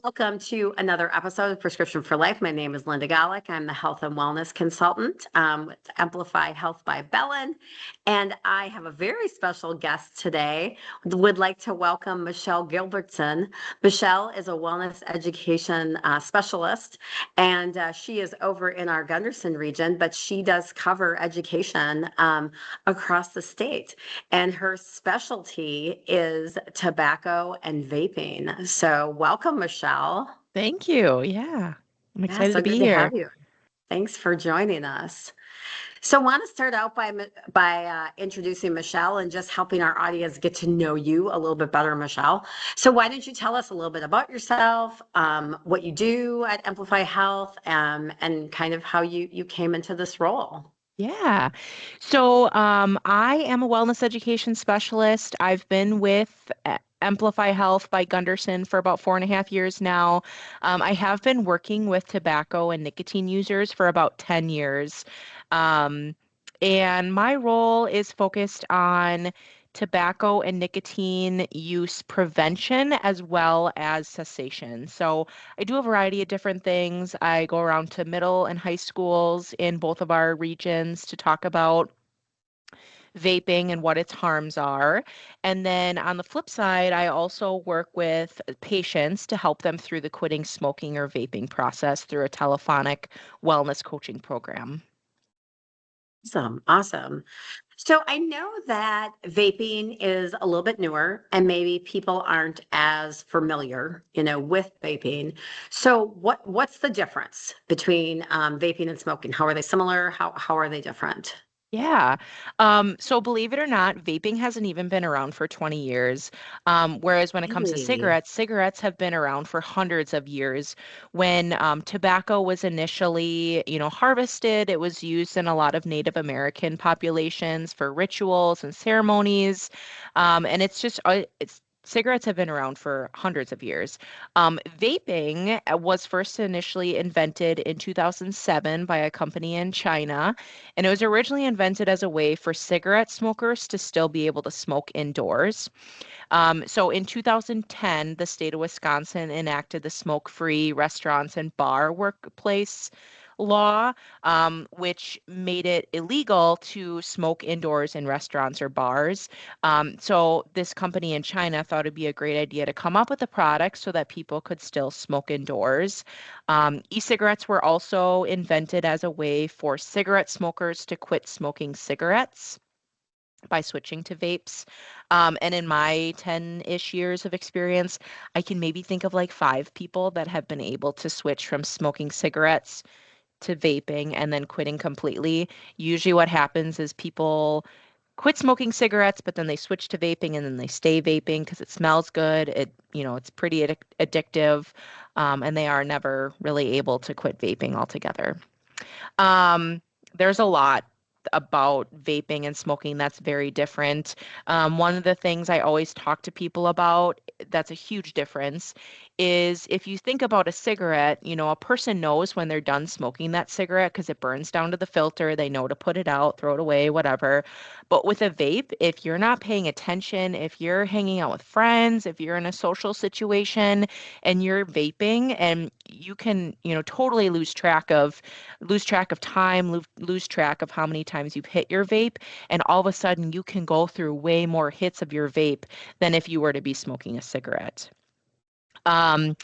Welcome to another episode of Prescription for Life. My name is Linda Golick. I'm the health and wellness consultant with Emplify Health by Bellin. And I have a very special guest today. Would like to welcome Michelle Gilbertson. Michelle is a wellness education specialist, and she is over in our Gundersen region, but she does cover education across the state. And her specialty is tobacco and vaping. So welcome, Michelle. Thank you. Yeah. I'm Yeah, excited so to be good to here. have you. Thanks for joining us. So, I want to start out by introducing Michelle and just helping our audience get to know you a little bit better, Michelle. So, why don't you tell us a little bit about yourself, what you do at Amplify Health, and kind of how you came into this role? Yeah. I am a wellness education specialist. I've been with Emplify Health by Gundersen for about 4.5 years now. I have been working with tobacco and nicotine users for about 10 years. Um, and my role is focused on tobacco and nicotine use prevention as well as cessation. So I do a variety of different things. I go around to middle and high schools in both of our regions to talk about vaping and what its harms are. And then on the flip side, I also work with patients to help them through the quitting smoking or vaping process through a telephonic wellness coaching program. Awesome, awesome. So I know that vaping is a little bit newer and maybe people aren't as familiar, with vaping. So what's the difference between vaping and smoking? How are they similar? How are they different? Yeah. So believe it or not, vaping hasn't even been around for 20 years. Whereas when it comes to Really? cigarettes, cigarettes have been around for hundreds of years. When tobacco was initially, harvested, it was used in a lot of Native American populations for rituals and ceremonies. And it's cigarettes have been around for hundreds of years. Vaping was first initially invented in 2007 by a company in China, and it was originally invented as a way for cigarette smokers to still be able to smoke indoors. So in 2010, the state of Wisconsin enacted the smoke free restaurants and bar workplace law, which made it illegal to smoke indoors in restaurants or bars. So this company in China thought it'd be a great idea to come up with a product so that people could still smoke indoors. E-cigarettes were also invented as a way for cigarette smokers to quit smoking cigarettes by switching to vapes. And in my 10-ish years of experience, I can maybe think of like 5 people that have been able to switch from smoking cigarettes to vaping and then quitting completely. Usually, what happens is people quit smoking cigarettes, but then they switch to vaping and then they stay vaping because it smells good. It's pretty addictive, and they are never really able to quit vaping altogether. Um, there's a lot about vaping and smoking that's very different. One of the things I always talk to people about that's a huge difference is if you think about a cigarette, a person knows when they're done smoking that cigarette because it burns down to the filter. They know to put it out, throw it away, whatever. But with a vape, if you're not paying attention, if you're hanging out with friends, if you're in a social situation and you're vaping and you can, totally lose track of time, lose track of how many times you've hit your vape, and all of a sudden you can go through way more hits of your vape than if you were to be smoking a cigarette. Um,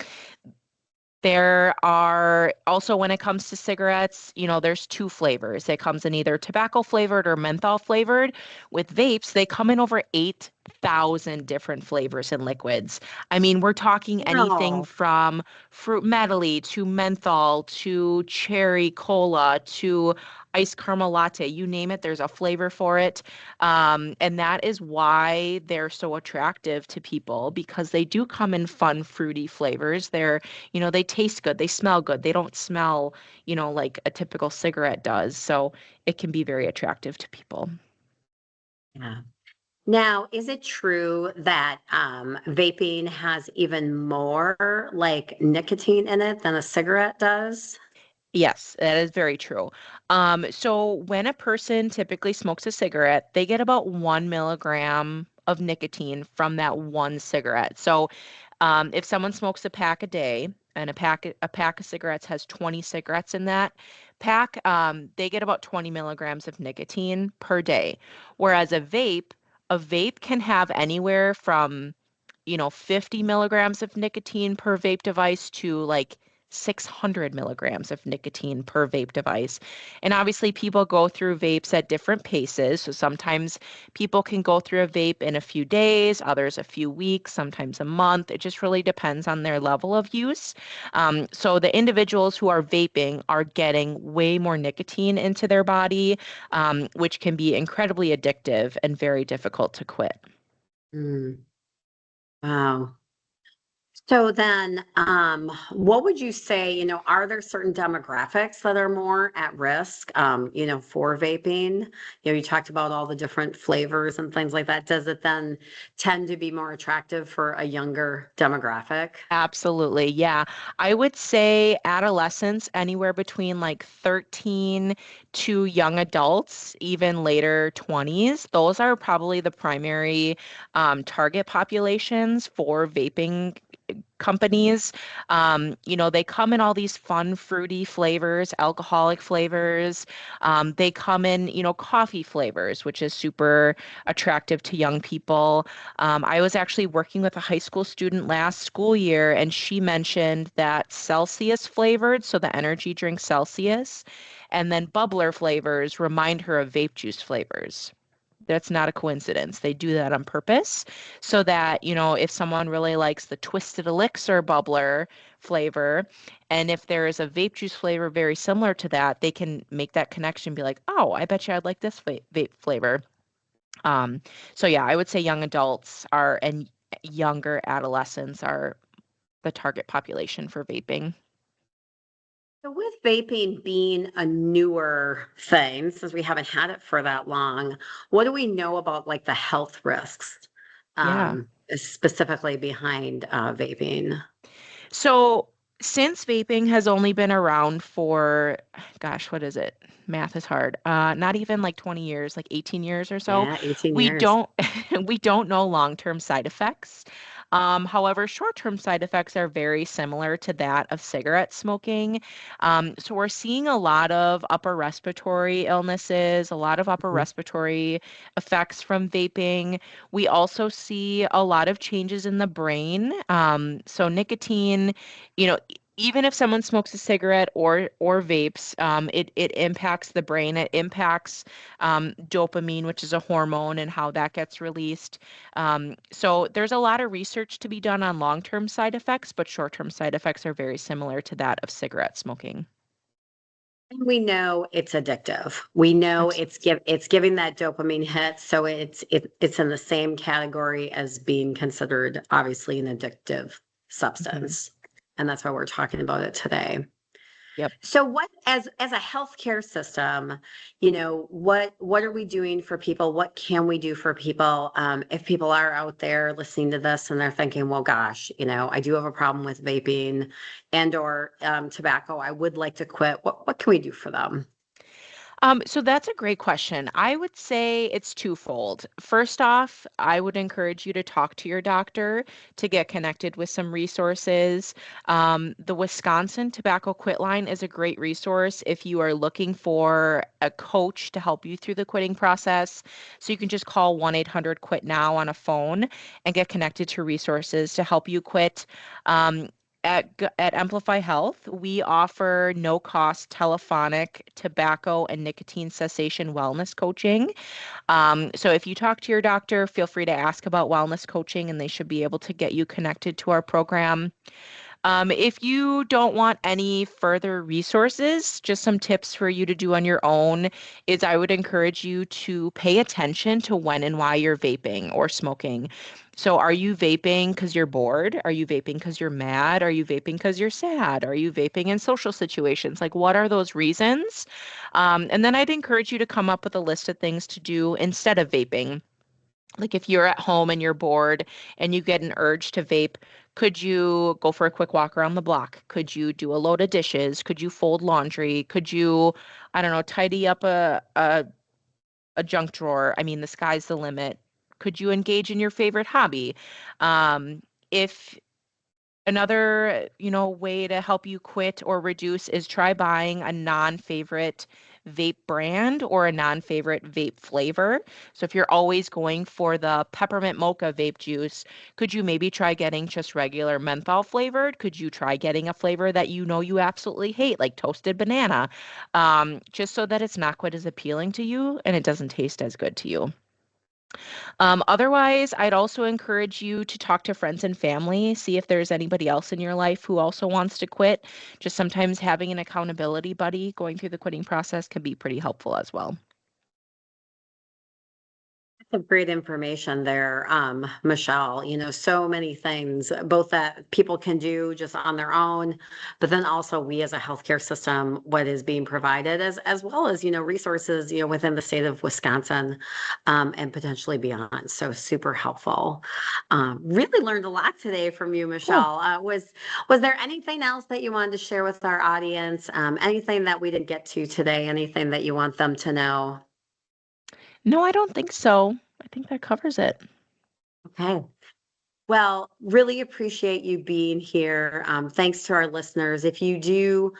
there are also, when it comes to cigarettes, there's two flavors. It comes in either tobacco flavored or menthol flavored. With vapes, they come in over 8,000 different flavors and liquids. I mean, we're talking anything No. from fruit medley to menthol to cherry cola to iced caramel latte. You name it, there's a flavor for it. And that is why they're so attractive to people because they do come in fun, fruity flavors. They taste good, they smell good. They don't smell, like a typical cigarette does. So it can be very attractive to people. Yeah. Now, is it true that vaping has even more like nicotine in it than a cigarette does? Yes, that is very true. So when a person typically smokes a cigarette, they get about 1 milligram of nicotine from that one cigarette. So If someone smokes a pack a day, and a pack of cigarettes has 20 cigarettes in that pack, they get about 20 milligrams of nicotine per day. Whereas a vape can have anywhere from 50 milligrams of nicotine per vape device to like 600 milligrams of nicotine per vape device. And obviously, people go through vapes at different paces. So sometimes people can go through a vape in a few days, others a few weeks, sometimes a month. It just really depends on their level of use. So the individuals who are vaping are getting way more nicotine into their body, which can be incredibly addictive and very difficult to quit. Mm, wow. So then, what would you say, are there certain demographics that are more at risk, for vaping? You talked about all the different flavors and things like that. Does it then tend to be more attractive for a younger demographic? Absolutely. Yeah. I would say adolescents, anywhere between like 13 to young adults, even later 20s. Those are probably the primary target populations for vaping companies. They come in all these fun, fruity flavors, alcoholic flavors. They come in, coffee flavors, which is super attractive to young people. I was actually working with a high school student last school year, and she mentioned that Celsius flavored, so the energy drink Celsius, and then bubbler flavors remind her of vape juice flavors. That's not a coincidence. They do that on purpose so that, if someone really likes the Twisted Elixir bubbler flavor, and if there is a vape juice flavor very similar to that, they can make that connection, be like, oh, I bet you I'd like this vape flavor. Um, so yeah, I would say young adults are and younger adolescents are the target population for vaping. So with vaping being a newer thing, since we haven't had it for that long, what do we know about like the health risks, Yeah. specifically behind vaping? So since vaping has only been around for, gosh, what is it? Math is hard. Not even like 20 years, like 18 years or so. Yeah, 18 We years. don't we don't know long-term side effects. However, short-term side effects are very similar to that of cigarette smoking. So we're seeing a lot of upper respiratory illnesses, a lot of upper Mhm. respiratory effects from vaping. We also see a lot of changes in the brain. So nicotine, even if someone smokes a cigarette or vapes, it impacts the brain. It impacts dopamine, which is a hormone, and how that gets released. So there's a lot of research to be done on long-term side effects, but short-term side effects are very similar to that of cigarette smoking. And we know it's addictive. We know Absolutely. it's giving that dopamine hit, so it's in the same category as being considered obviously an addictive Mhm. substance. And that's why we're talking about it today. Yep. So what as a healthcare system, what are we doing for people? What can we do for people? If people are out there listening to this and they're thinking, well, gosh, I do have a problem with vaping and or tobacco. I would like to quit. What can we do for them? So that's a great question. I would say it's twofold. First off, I would encourage you to talk to your doctor to get connected with some resources. The Wisconsin Tobacco Quit Line is a great resource if you are looking for a coach to help you through the quitting process. So you can just call 1-800 Quit Now on a phone and get connected to resources to help you quit. Um, at Emplify Health, we offer no cost telephonic tobacco and nicotine cessation wellness coaching. So if you talk to your doctor, feel free to ask about wellness coaching and they should be able to get you connected to our program. If you don't want any further resources, just some tips for you to do on your own is I would encourage you to pay attention to when and why you're vaping or smoking. So, are you vaping because you're bored? Are you vaping because you're mad? Are you vaping because you're sad? Are you vaping in social situations? Like, what are those reasons? And then I'd encourage you to come up with a list of things to do instead of vaping. Like if you're at home and you're bored and you get an urge to vape, could you go for a quick walk around the block? Could you do a load of dishes? Could you fold laundry? Could you, I don't know, tidy up a junk drawer? I mean, the sky's the limit. Could you engage in your favorite hobby? If Another, way to help you quit or reduce is try buying a non-favorite vape brand or a non-favorite vape flavor. So if you're always going for the peppermint mocha vape juice, could you maybe try getting just regular menthol flavored? Could you try getting a flavor that you absolutely hate, like toasted banana, just so that it's not quite as appealing to you and it doesn't taste as good to you? Otherwise, I'd also encourage you to talk to friends and family, see if there's anybody else in your life who also wants to quit. Just sometimes having an accountability buddy going through the quitting process can be pretty helpful as well. Some great information there, Michelle. So many things, both that people can do just on their own, but then also we as a healthcare system, what is being provided, as well as resources, within the state of Wisconsin, and potentially beyond. So super helpful. Really learned a lot today from you, Cool. Michelle. Was there anything else that you wanted to share with our audience? Anything that we didn't get to today? Anything that you want them to know? No, I don't think so. I think that covers it. Okay. Well, really appreciate you being here. Thanks to our listeners. If you do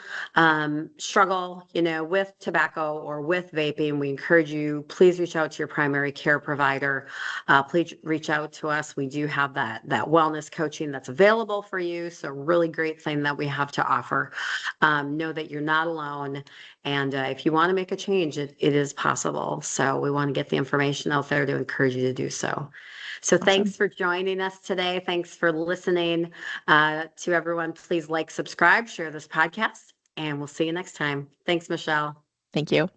struggle, with tobacco or with vaping, we encourage you, please reach out to your primary care provider. Please reach out to us. We do have that wellness coaching that's available for you. So really great thing that we have to offer. Know that you're not alone. And if you want to make a change, it is possible. So we want to get the information out there to encourage you to do so. So Awesome. thanks for joining us today. Thanks for listening. To everyone, please like, subscribe, share this podcast, and we'll see you next time. Thanks, Michelle. Thank you.